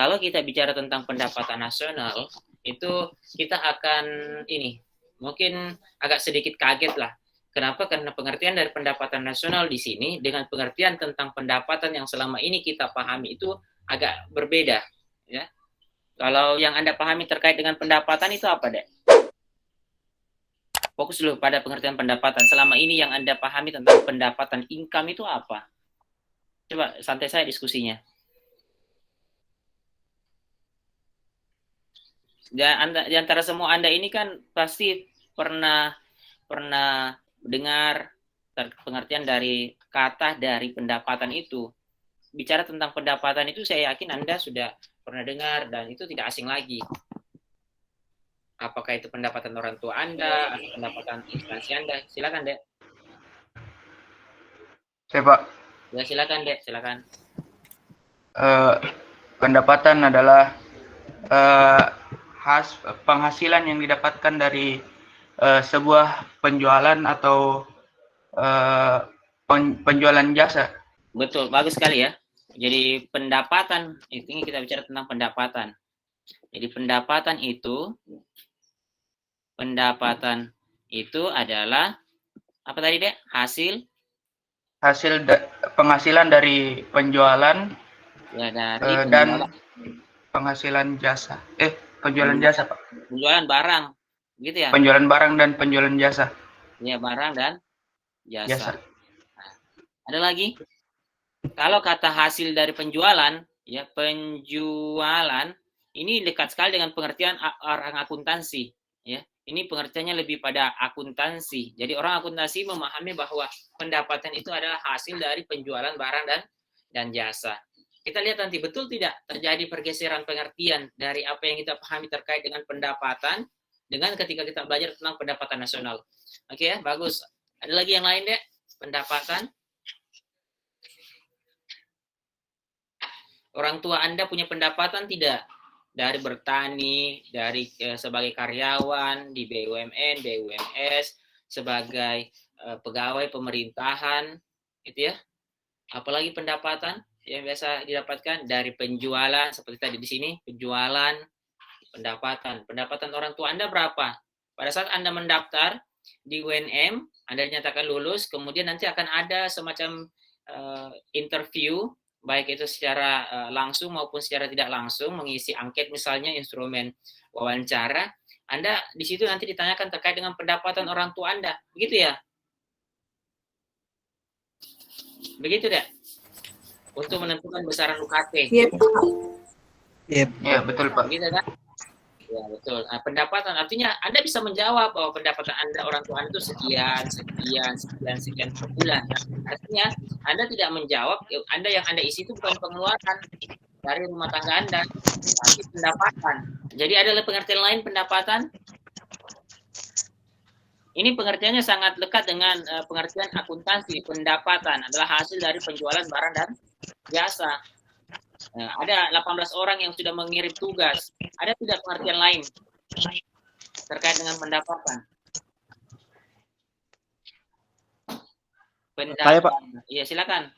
kalau kita bicara tentang pendapatan nasional, itu kita akan mungkin agak sedikit kaget lah. Kenapa? Karena pengertian dari pendapatan nasional di sini dengan pengertian tentang pendapatan yang selama ini kita pahami itu agak berbeda. Ya. Kalau yang Anda pahami terkait dengan pendapatan itu apa, Dek? Fokus dulu pada pengertian pendapatan. Selama ini yang Anda pahami tentang pendapatan income itu apa? Coba santai saya diskusinya. Dan di antara semua Anda ini kan pasti pernah dengar pengertian dari kata dari pendapatan itu. Bicara tentang pendapatan itu saya yakin Anda sudah pernah dengar dan itu tidak asing lagi. Apakah itu pendapatan orang tua Anda atau pendapatan instansi Anda? Silakan, Dek. Saya, Pak. Ya, silakan, Dek. Silakan. Pendapatan adalah penghasilan yang didapatkan dari sebuah penjualan atau penjualan jasa. Betul, bagus sekali ya. Jadi pendapatan, ini kita bicara tentang pendapatan. Jadi pendapatan itu adalah apa tadi, Dek? Penghasilan dari penjualan ya, dari dan penghasilan jasa. Penjualan jasa, Pak. Penjualan barang, gitu ya? Penjualan barang dan penjualan jasa. Ya, barang dan jasa. Nah, ada lagi? Kalau kata hasil dari penjualan, ya penjualan ini dekat sekali dengan pengertian orang akuntansi, ya. Ini pengertiannya lebih pada akuntansi. Jadi orang akuntansi memahami bahwa pendapatan itu adalah hasil dari penjualan barang dan jasa. Kita lihat nanti betul tidak terjadi pergeseran pengertian dari apa yang kita pahami terkait dengan pendapatan dengan ketika kita belajar tentang pendapatan nasional. Oke ya, bagus. Ada lagi yang lain, Dek? Pendapatan? Orang tua Anda punya pendapatan tidak? Dari bertani, dari sebagai karyawan di BUMN, BUMS, sebagai pegawai pemerintahan, gitu ya. Apalagi pendapatan yang biasa didapatkan dari penjualan, seperti tadi di sini, penjualan, pendapatan orang tua Anda berapa? Pada saat Anda mendaftar di UNM, Anda dinyatakan lulus, kemudian nanti akan ada semacam interview, baik itu secara langsung maupun secara tidak langsung, mengisi angket misalnya, instrumen wawancara. Anda di situ nanti ditanyakan terkait dengan pendapatan orang tua Anda, begitu ya? Begitu deh, untuk menentukan besaran UKT. Iya, Pak. Iya, betul, Pak. Begitu kan? Ya, betul. Nah, pendapatan artinya Anda bisa menjawab bahwa pendapatan Anda orang tua Anda itu sekian per bulan. Artinya Anda tidak menjawab, yang Anda isi itu bukan pengeluaran dari rumah tangga Anda, tapi pendapatan. Jadi ada pengertian lain pendapatan. Ini pengertiannya sangat dekat dengan pengertian akuntansi. Pendapatan adalah hasil dari penjualan barang dan jasa. Nah, ada 18 orang yang sudah mengirim tugas. Ada tidak pengertian lain terkait dengan pendapatan? Saya, Pak. Iya, silakan.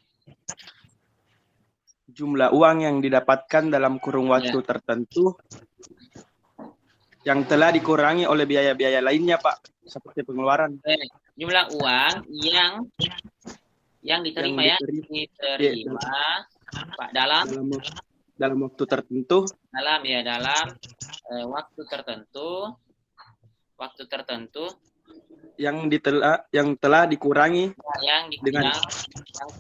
Jumlah uang yang didapatkan dalam kurun waktu tertentu yang telah dikurangi oleh biaya-biaya lainnya, Pak, seperti pengeluaran. Jumlah uang yang diterima Pak dalam waktu tertentu. Dalam waktu tertentu yang telah dikurangi yang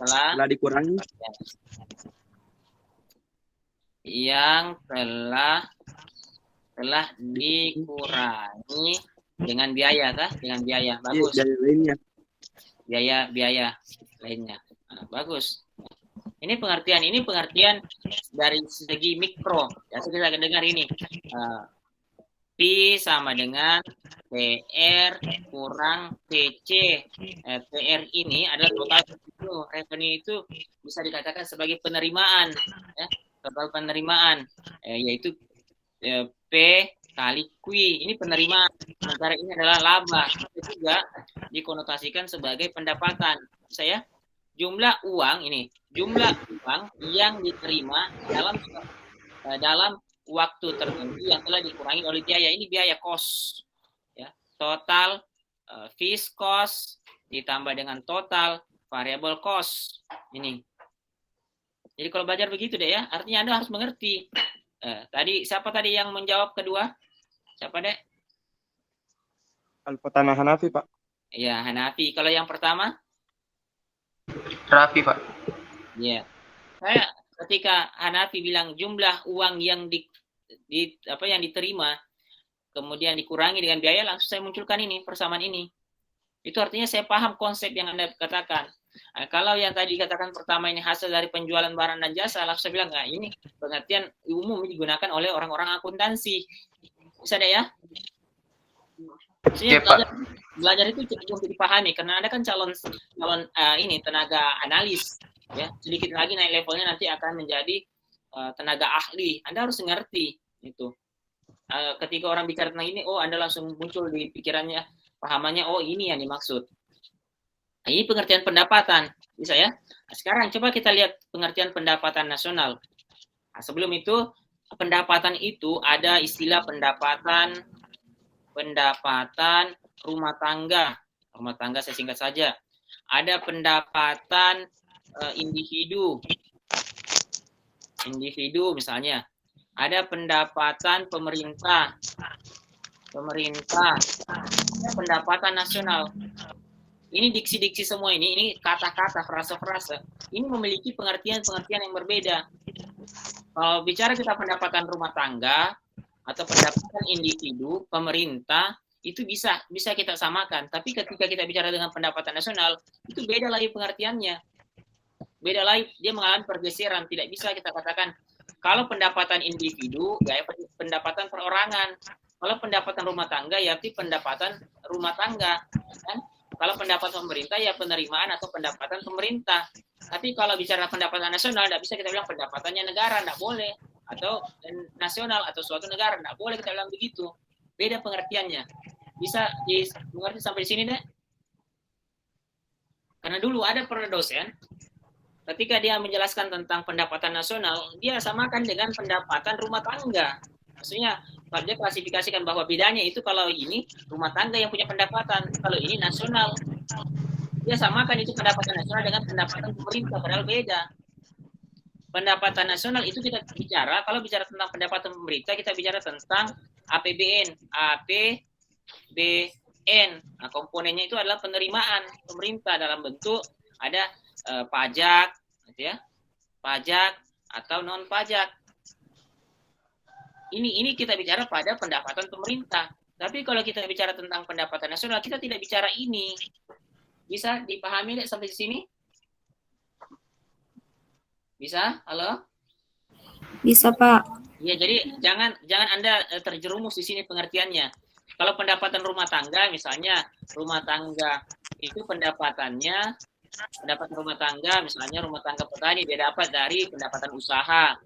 telah dikurangi dengan biaya kah? Dengan biaya. Bagus. Biaya lainnya. Nah, bagus. Ini pengertian dari segi mikro. Ya, kita akan dengar ini. P sama dengan PR kurang PC. PR ini adalah total revenue itu bisa dikatakan sebagai penerimaan, ya, total penerimaan, yaitu P kali Q. Ini penerimaan. Sementara ini adalah laba. Itu juga dikonotasikan sebagai pendapatan. Jumlah uang yang diterima dalam dalam waktu tertentu yang telah dikurangi oleh biaya. Ini biaya cost, ya, total fixed cost ditambah dengan total variable cost. Ini. Jadi kalau belajar begitu deh ya, artinya Anda harus mengerti. Tadi siapa tadi yang menjawab kedua? Siapa deh? Al-Fatana Hanafi, Pak. Ya, Hanafi. Kalau yang pertama? Raffi, Pak. Ya. Saya ketika Hanafi bilang jumlah uang yang yang diterima kemudian dikurangi dengan biaya, langsung saya munculkan ini persamaan ini. Itu artinya saya paham konsep yang Anda katakan. Nah, kalau yang tadi katakan pertama ini hasil dari penjualan barang dan jasa, langsung saya bilang, nah ini pengertian umum digunakan oleh orang-orang akuntansi. Bisa deh ya? Maksudnya belajar itu cukup untuk dipahami, karena Anda kan calon ini tenaga analis, ya. Sedikit lagi naik levelnya nanti akan menjadi tenaga ahli. Anda harus mengerti itu. Ketika orang bicara tentang ini, oh Anda langsung muncul di pikirannya, pahamannya, oh ini yang dimaksud. Nah, ini pengertian pendapatan, bisa ya? Nah, sekarang coba kita lihat pengertian pendapatan nasional. Nah, sebelum itu, pendapatan itu ada istilah pendapatan rumah tangga. Rumah tangga saya singkat saja. Ada pendapatan individu misalnya. Ada pendapatan pemerintah, ada pendapatan nasional. Ini diksi-diksi semua ini kata-kata, frase-frase. Ini memiliki pengertian-pengertian yang berbeda. Kalau bicara kita pendapatan rumah tangga atau pendapatan individu, pemerintah, itu bisa kita samakan. Tapi ketika kita bicara dengan pendapatan nasional, itu beda lagi pengertiannya. Beda lagi, dia mengalami pergeseran. Tidak bisa kita katakan kalau pendapatan individu, ya pendapatan perorangan. Kalau pendapatan rumah tangga, ya arti pendapatan rumah tangga. Kan? Kalau pendapatan pemerintah, ya penerimaan atau pendapatan pemerintah. Tapi kalau bicara pendapatan nasional, tidak bisa kita bilang pendapatannya negara, tidak boleh. Atau nasional atau suatu negara, tidak boleh kita bilang begitu. Beda pengertiannya. Bisa mengerti sampai di sini, deh? Karena dulu ada pernah dosen, ketika dia menjelaskan tentang pendapatan nasional, dia samakan dengan pendapatan rumah tangga. Maksudnya, dia klasifikasikan bahwa bedanya itu kalau ini rumah tangga yang punya pendapatan, kalau ini nasional. Dia samakan itu pendapatan nasional dengan pendapatan pemerintah, padahal beda. Pendapatan nasional itu kita bicara, kalau bicara tentang pendapatan pemerintah, kita bicara tentang APBN. Nah, komponennya itu adalah penerimaan pemerintah dalam bentuk ada pajak, gitu ya, pajak atau non pajak. Ini kita bicara pada pendapatan pemerintah. Tapi kalau kita bicara tentang pendapatan nasional, kita tidak bicara ini. Bisa dipahami nggak sampai di sini? Bisa? Halo? Bisa, Pak. Ya, jadi jangan Anda terjerumus di sini pengertiannya. Kalau pendapatan rumah tangga, misalnya rumah tangga itu pendapatan rumah tangga, misalnya rumah tangga petani, dia dapat dari pendapatan usaha,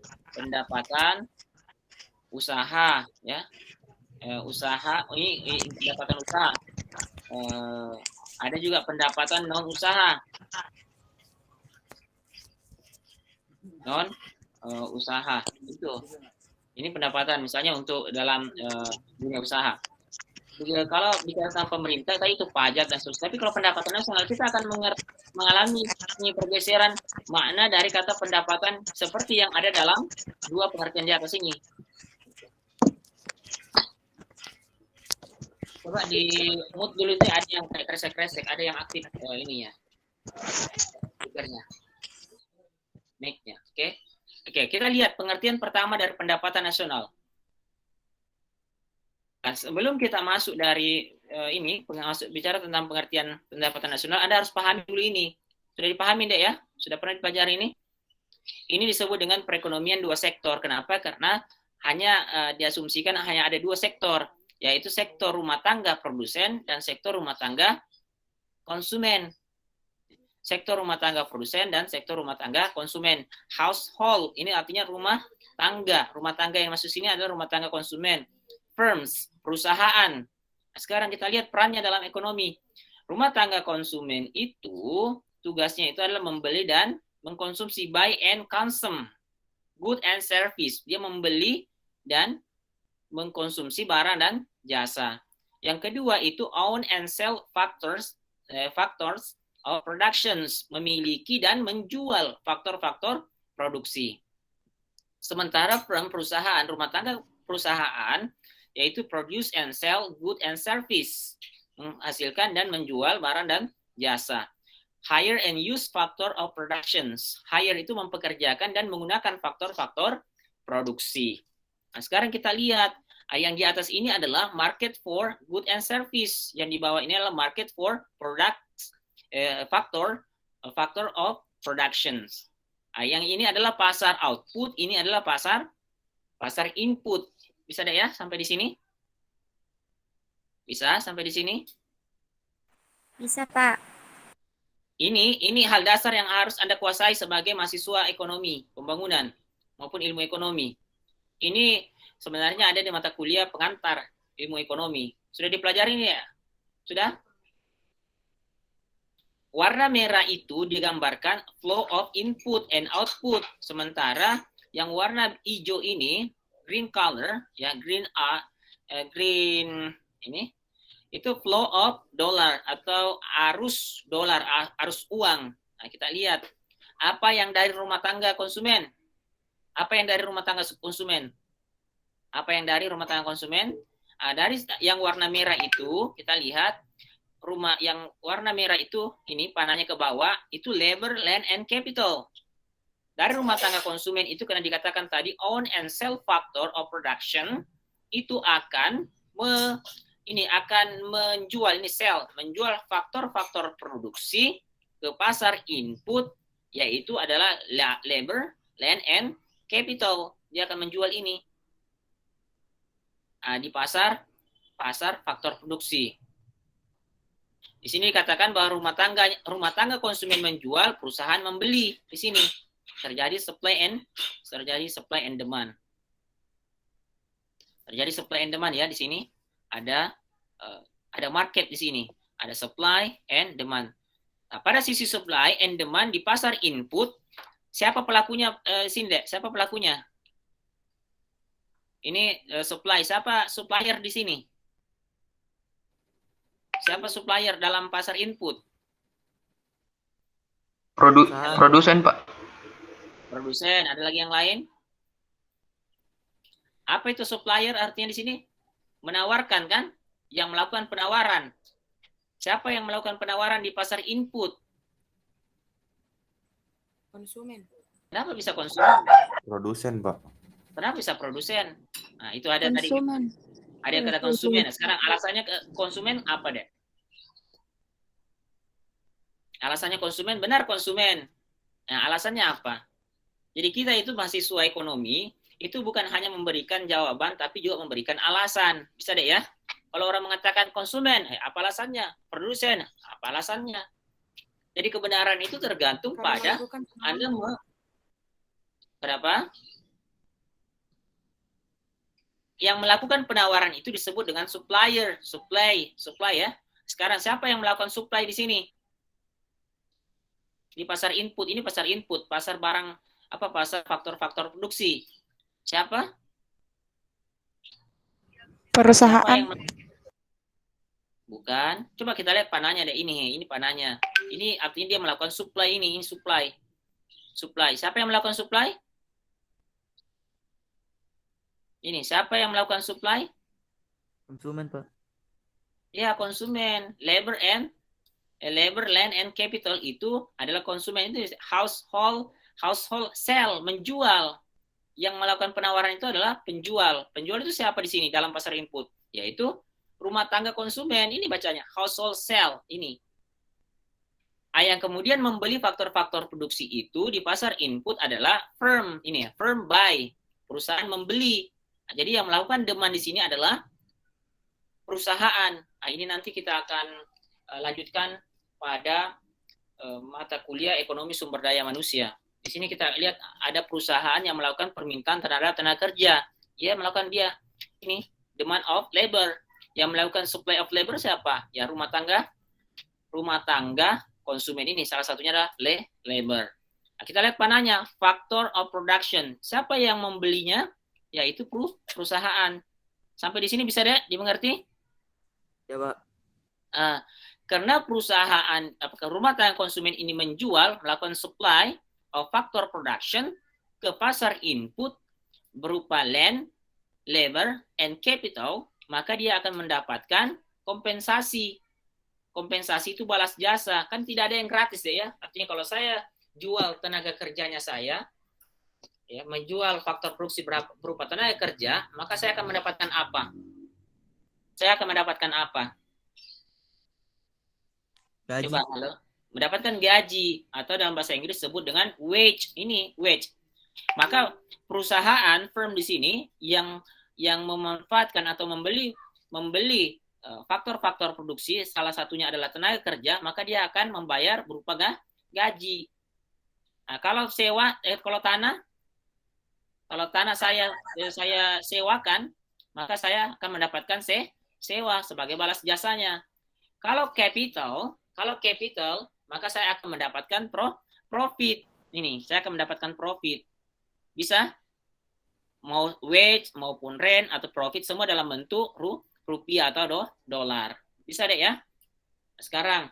ya, ini pendapatan usaha. Ada juga pendapatan non usaha, itu. Ini pendapatan misalnya untuk dalam dunia usaha. Kalau bicara tentang pemerintah tadi itu pajak dan seterusnya. Tapi kalau pendapatan nasional kita akan mengalami pergeseran makna dari kata pendapatan seperti yang ada dalam dua pengertian di atas ini. Coba di mute dulu itu ada yang kayak kresek-kresek, ada yang aktif ininya, speakernya, mic-nya. Oke, kita lihat pengertian pertama dari pendapatan nasional. Nah, sebelum kita masuk dari bicara tentang pengertian pendapatan nasional, Anda harus pahami dulu ini. Sudah dipahami deh ya? Sudah pernah dipelajari ini? Ini disebut dengan perekonomian dua sektor. Kenapa? Karena hanya diasumsikan hanya ada dua sektor, yaitu sektor rumah tangga produsen dan sektor rumah tangga konsumen. Sektor rumah tangga produsen dan sektor rumah tangga konsumen. Household, ini artinya rumah tangga. Rumah tangga yang masuk sini adalah rumah tangga konsumen. Firms, perusahaan. Nah, sekarang kita lihat perannya dalam ekonomi. Rumah tangga konsumen itu tugasnya itu adalah membeli dan mengkonsumsi, buy and consume. good and service. Dia membeli dan mengkonsumsi barang dan jasa. Yang kedua itu own and sell factors of productions, memiliki dan menjual faktor-faktor produksi. Sementara perusahaan rumah tangga perusahaan yaitu produce and sell good and service, menghasilkan dan menjual barang dan jasa. Hire and use factor of productions. Hire itu mempekerjakan dan menggunakan faktor-faktor produksi. Nah, sekarang kita lihat yang di atas ini adalah market for good and service. Yang di bawah ini adalah market for products, factor of productions. Yang ini adalah pasar output, ini adalah pasar input. Bisa deh ya sampai di sini? Bisa sampai di sini? Bisa, Pak. Ini hal dasar yang harus Anda kuasai sebagai mahasiswa ekonomi, pembangunan maupun ilmu ekonomi. Ini sebenarnya ada di mata kuliah pengantar ilmu ekonomi. Sudah dipelajari ini ya? Sudah? Warna merah itu digambarkan flow of input and output. Sementara yang warna hijau ini, green color, ya green ini, itu flow of dollar atau arus dolar, arus uang. Nah, kita lihat apa yang dari rumah tangga konsumen. Apa yang dari rumah tangga konsumen? Apa yang dari rumah tangga konsumen? Dari yang warna merah itu, kita lihat yang warna merah itu, ini panahnya ke bawah, itu labor, land, and capital. Dari rumah tangga konsumen itu karena dikatakan tadi own and sell factor of production, itu akan menjual, ini sell, menjual faktor-faktor produksi ke pasar input, yaitu adalah labor, land, and capital. Dia akan menjual ini di pasar faktor produksi. Di sini dikatakan bahwa rumah tangga konsumen menjual, perusahaan membeli. Di sini terjadi supply and demand. Terjadi supply and demand ya di sini. Ada market di sini. Ada supply and demand. Nah, pada sisi supply and demand di pasar input, siapa pelakunya, Sinde? Siapa pelakunya? Ini supply. Siapa supplier di sini? Siapa supplier dalam pasar input? Produsen, Pak. Produsen. Ada lagi yang lain? Apa itu supplier artinya di sini? Menawarkan kan? Yang melakukan penawaran. Siapa yang melakukan penawaran di pasar input? Konsumen. Kenapa bisa konsumen? Produsen, Pak. Kenapa bisa produsen? Nah, itu ada tadi. Konsumen. Ada yang kata konsumen. Sekarang alasannya ke konsumen apa deh? Alasannya konsumen, benar konsumen. Nah, alasannya apa? Jadi kita itu mahasiswa ekonomi, itu bukan hanya memberikan jawaban, tapi juga memberikan alasan. Bisa deh ya? Kalau orang mengatakan konsumen, apa alasannya? Produsen, apa alasannya? Jadi kebenaran itu tergantung pada Anda Kenapa? Yang melakukan penawaran itu disebut dengan supplier, supply ya. Sekarang siapa yang melakukan supply di sini? Di pasar input, ini pasar input, pasar barang pasar faktor-faktor produksi. Siapa? Perusahaan. Bukan. Coba kita lihat panahnya deh ini panahnya. Ini artinya dia melakukan supply ini supply. Supply. Siapa yang melakukan supply? Ini siapa yang melakukan supply? Konsumen, Pak. Ya, konsumen. Labor, land, and capital itu adalah konsumen. Itu household sell, menjual. Yang melakukan penawaran itu adalah penjual. Penjual itu siapa di sini dalam pasar input? Yaitu rumah tangga konsumen. Ini bacanya household sell ini. Yang kemudian membeli faktor-faktor produksi itu di pasar input adalah firm. Ini ya, firm buy. Perusahaan membeli. Nah, jadi yang melakukan demand di sini adalah perusahaan. Nah, ini nanti kita akan lanjutkan pada mata kuliah ekonomi sumber daya manusia. Di sini kita lihat ada perusahaan yang melakukan permintaan terhadap tenaga kerja. Dia melakukan ini demand of labor. Yang melakukan supply of labor siapa? Ya rumah tangga konsumen ini salah satunya adalah labor. Nah, kita lihat panahnya, factor of production. Siapa yang membelinya? Yaitu perusahaan. Sampai di sini bisa deh dimengerti? Ya, Pak. Karena perusahaan rumah tangga konsumen ini menjual, melakukan supply of factor production ke pasar input berupa land, labor, and capital, maka dia akan mendapatkan kompensasi. Kompensasi itu balas jasa. Kan tidak ada yang gratis deh ya. Artinya kalau saya jual tenaga kerjanya saya, ya, menjual faktor produksi berupa tenaga kerja, maka saya akan mendapatkan apa? Saya akan mendapatkan apa? Gaji. Coba, halo. Mendapatkan gaji, atau dalam bahasa Inggris disebut dengan wage. Ini wage. Maka perusahaan firm di sini yang memanfaatkan atau membeli faktor-faktor produksi, salah satunya adalah tenaga kerja, maka dia akan membayar berupa gaji. Nah, kalau kalau tanah saya sewakan, maka saya akan mendapatkan sewa sebagai balas jasanya. Kalau capital, maka saya akan mendapatkan profit. Ini, saya akan mendapatkan profit. Bisa? Mau wage, maupun rent, atau profit, semua dalam bentuk rupiah atau dolar. Bisa deh ya? Sekarang,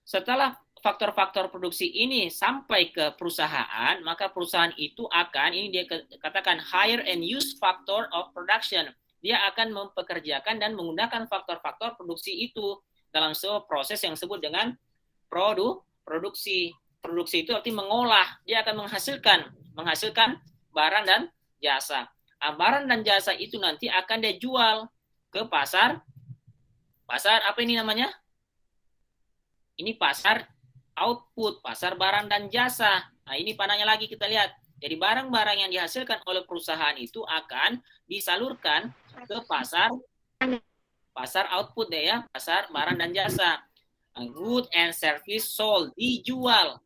setelah faktor-faktor produksi ini sampai ke perusahaan, maka perusahaan itu akan, ini dia katakan hire and use factor of production. Dia akan mempekerjakan dan menggunakan faktor-faktor produksi itu dalam sebuah proses yang disebut dengan produksi. Produksi itu artinya mengolah. Dia akan menghasilkan barang dan jasa. Barang dan jasa itu nanti akan dia jual ke pasar apa ini namanya? Ini pasar output, pasar barang dan jasa. Nah, ini panahnya lagi kita lihat. Jadi barang-barang yang dihasilkan oleh perusahaan itu akan disalurkan ke pasar output deh ya, pasar barang dan jasa. Good and service sold, dijual.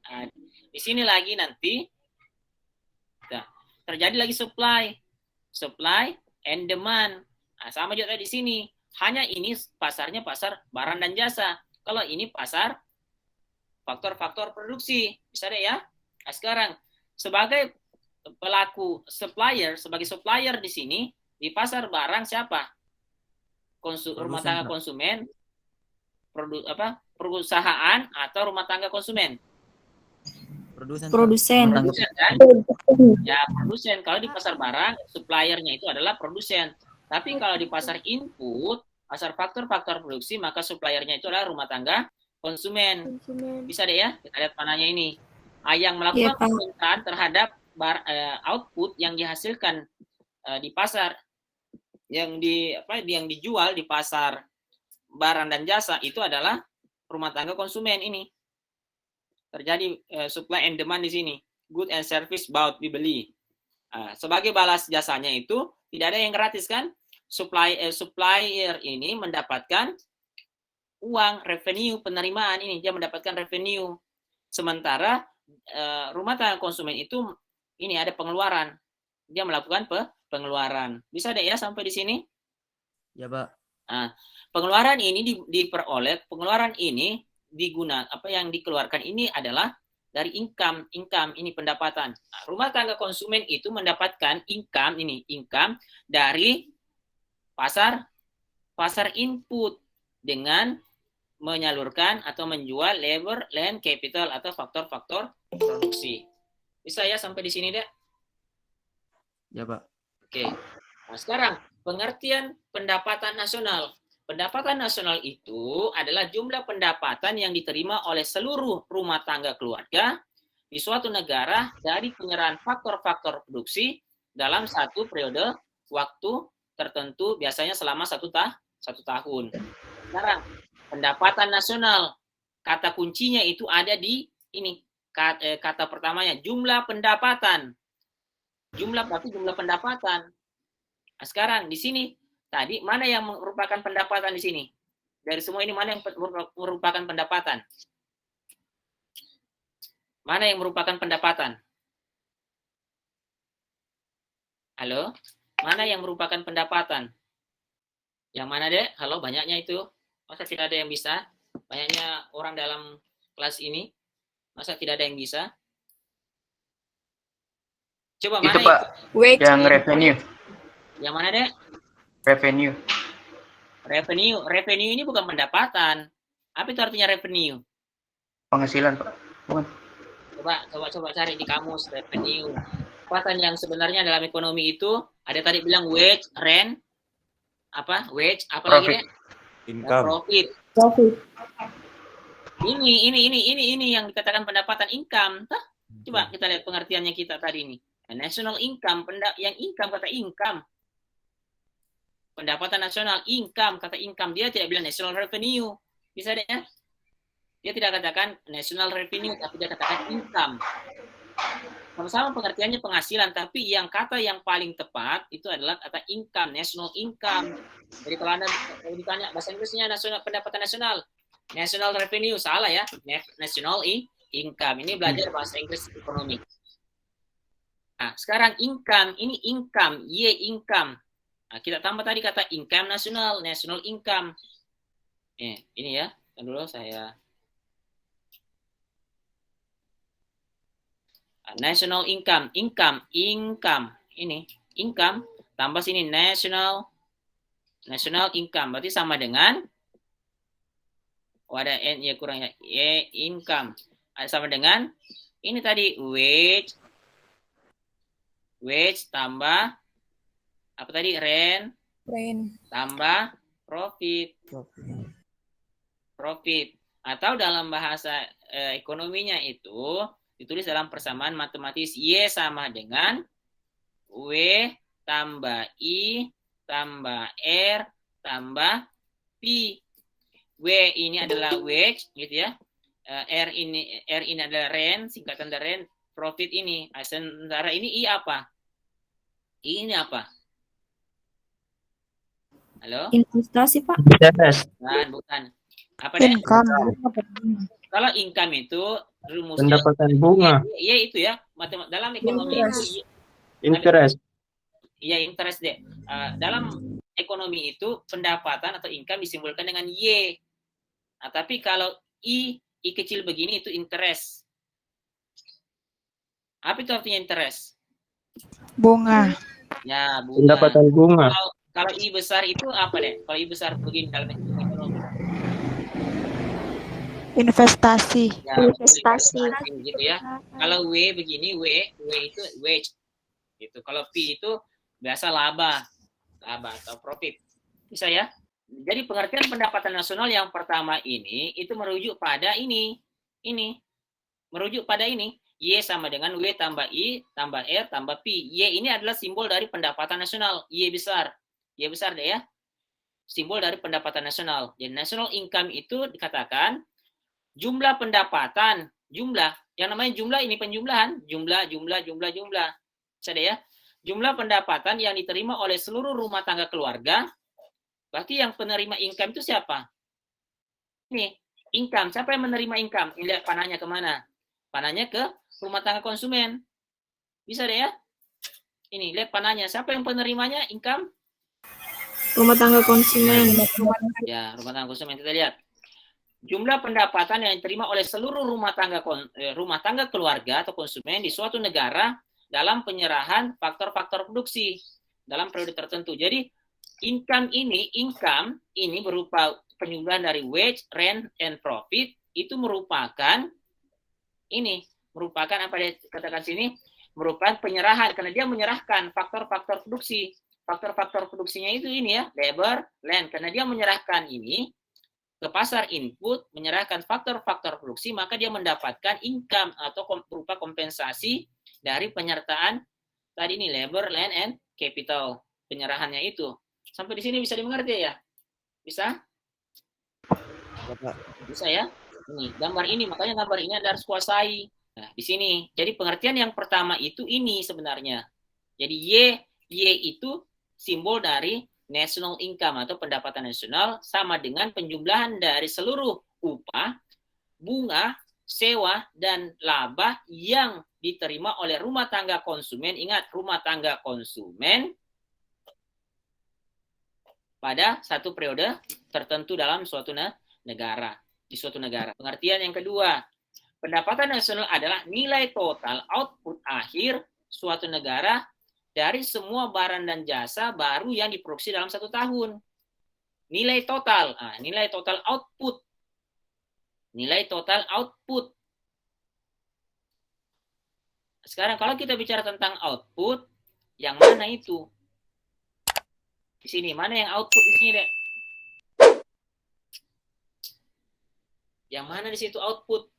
Nah, di sini lagi nanti terjadi lagi supply and demand. Nah, sama juga di sini. Hanya ini pasarnya pasar barang dan jasa. Kalau ini pasar faktor-faktor produksi. Bisa deh ya. Nah, sekarang sebagai pelaku sebagai supplier di sini, di pasar barang siapa? Rumah tangga konsumen, perusahaan atau rumah tangga konsumen? Produsen. Kan? Ya, produsen. Kalau di pasar barang, suppliernya itu adalah produsen. Tapi kalau di pasar input, pasar faktor-faktor produksi, maka suppliernya itu adalah rumah tangga konsumen. Bisa deh ya, kita lihat panahnya ini. Yang melakukan pemerintahan terhadap output yang dihasilkan di pasar, yang dijual di pasar barang dan jasa itu adalah rumah tangga konsumen ini. Terjadi supply and demand di sini. Good and service bought, dibeli. Sebagai balas jasanya itu tidak ada yang gratis kan? Supplier ini mendapatkan uang, revenue, penerimaan ini, dia mendapatkan revenue. Sementara rumah tangga konsumen itu ini ada pengeluaran. Dia melakukan pengeluaran. Bisa deh ya sampai di sini? Ya, Pak. Pengeluaran ini pengeluaran ini yang dikeluarkan ini adalah dari income ini pendapatan. Rumah tangga konsumen itu mendapatkan income dari pasar input dengan menyalurkan atau menjual labor, land, capital atau faktor-faktor produksi. Bisa ya sampai di sini deh? Ya, Pak. Oke. Nah, sekarang pengertian pendapatan nasional. Pendapatan nasional itu adalah jumlah pendapatan yang diterima oleh seluruh rumah tangga keluarga di suatu negara dari penyerahan faktor-faktor produksi dalam satu periode waktu tertentu, biasanya selama satu tahun. Sekarang, pendapatan nasional, kata kuncinya itu ada di ini. Kata pertamanya, jumlah pendapatan. Jumlah pendapatan. Nah, sekarang di sini tadi mana yang merupakan pendapatan di sini? Dari semua ini mana yang merupakan pendapatan? Mana yang merupakan pendapatan? Halo? Mana yang merupakan pendapatan? Yang mana deh? Halo, banyaknya itu. Masa tidak ada yang bisa? Banyaknya orang dalam kelas ini. Masa tidak ada yang bisa? Coba Itu mana Pak, Wage. yang revenue. yang mana deh? Revenue. Revenue ini bukan pendapatan. Apa itu artinya revenue? Penghasilan Pak. Bukan. Coba cari di kamus revenue. Pendapatan yang sebenarnya dalam ekonomi itu ada tadi bilang wage, rent, apa? Wage, apa lagi deh? Profit. Ini yang dikatakan pendapatan income. Coba kita lihat pengertiannya kita tadi ini. National income, yang income kata income. Pendapatan nasional, income, kata income. Dia tidak bilang national revenue. Bisa deh ya? Dia tidak katakan national revenue, tapi dia katakan income. Sama-sama pengertiannya penghasilan, tapi yang kata yang paling tepat itu adalah kata income, national income. Jadi kalau Anda ditanya bahasa Inggrisnya nasional, pendapatan nasional, national revenue, salah ya, national income. Ini belajar bahasa Inggris ekonomi. Nah, sekarang income, ini income, income. Nah, kita tambah tadi kata income nasional, national income. Ini ya, dulu saya national income, income, ini income tambah sini national income, berarti sama dengan ada n ya kurang ya, income sama dengan ini tadi wage tambah apa tadi rent tambah profit atau dalam bahasa ekonominya itu ditulis dalam persamaan matematis Y sama dengan W tambah I tambah R tambah P. W ini adalah wage gitu ya. R ini adalah rent, singkatan dari rent, profit ini. Sementara ini I apa? I ini apa? Halo? Investasi, Pak. Bukan. Apa deh? Income. Kalau income itu rumusnya Pendapatan bunga. Iya itu ya. Dalam ekonomi itu Interest. iya interest deh. Dalam ekonomi itu pendapatan atau income disimbolkan dengan Y. Nah, tapi kalau I kecil begini itu interest. Apa itu artinya interest? Bunga. Ya, bunga. Pendapatan bunga. Kalau I besar itu apa deh? Kalau I besar begini dalam ekonomi. Investasi. Ya, investasi gitu ya. Kalau W begini, W itu wage. Gitu. Kalau P itu biasa laba atau profit. Bisa ya? Jadi pengertian pendapatan nasional yang pertama ini itu merujuk pada ini. Merujuk pada ini. Y sama dengan W tambah I tambah R tambah P. Y ini adalah simbol dari pendapatan nasional. Y besar. Y besar deh ya. Simbol dari pendapatan nasional. Jadi national income itu dikatakan jumlah pendapatan, yang namanya jumlah ini penjumlahan, jumlah. Bisa deh ya. Jumlah pendapatan yang diterima oleh seluruh rumah tangga keluarga. Berarti yang penerima income itu siapa? Ini, income. Siapa yang menerima income? Ini lihat panahnya kemana? Panahnya ke rumah tangga konsumen. Bisa deh ya. Ini, lihat panahnya. Siapa yang penerimanya income? Rumah tangga konsumen. Ya, rumah tangga konsumen. Kita lihat. Jumlah pendapatan yang diterima oleh seluruh rumah tangga keluarga atau konsumen di suatu negara dalam penyerahan faktor-faktor produksi dalam periode tertentu. Jadi income ini berupa penjumlahan dari wage, rent, and profit itu merupakan apa dia katakan sini? Merupakan penyerahan karena dia menyerahkan faktor-faktor produksi. Faktor-faktor produksinya itu ini ya, labor, land. Karena dia menyerahkan ini ke pasar input, menyerahkan faktor-faktor produksi, maka dia mendapatkan income atau berupa kompensasi dari penyertaan tadi ini labor, land, and capital. Penyerahannya itu. Sampai di sini bisa dimengerti ya? Bisa? Bisa ya? Ini gambar ini, makanya gambar ini Anda harus kuasai. Nah, di sini. Jadi pengertian yang pertama itu ini sebenarnya. Jadi Y itu simbol dari national income atau pendapatan nasional sama dengan penjumlahan dari seluruh upah, bunga, sewa, dan laba yang diterima oleh rumah tangga konsumen. Ingat, rumah tangga konsumen pada satu periode tertentu dalam suatu negara. Di suatu negara. Pengertian yang kedua, Pendapatan nasional adalah nilai total output akhir suatu negara dari semua barang dan jasa baru yang diproduksi dalam 1 tahun. Nilai total, nilai total output. Nilai total output. Sekarang kalau kita bicara tentang output, yang mana itu? Di sini, mana yang output di sini, Dek? Yang mana di situ output?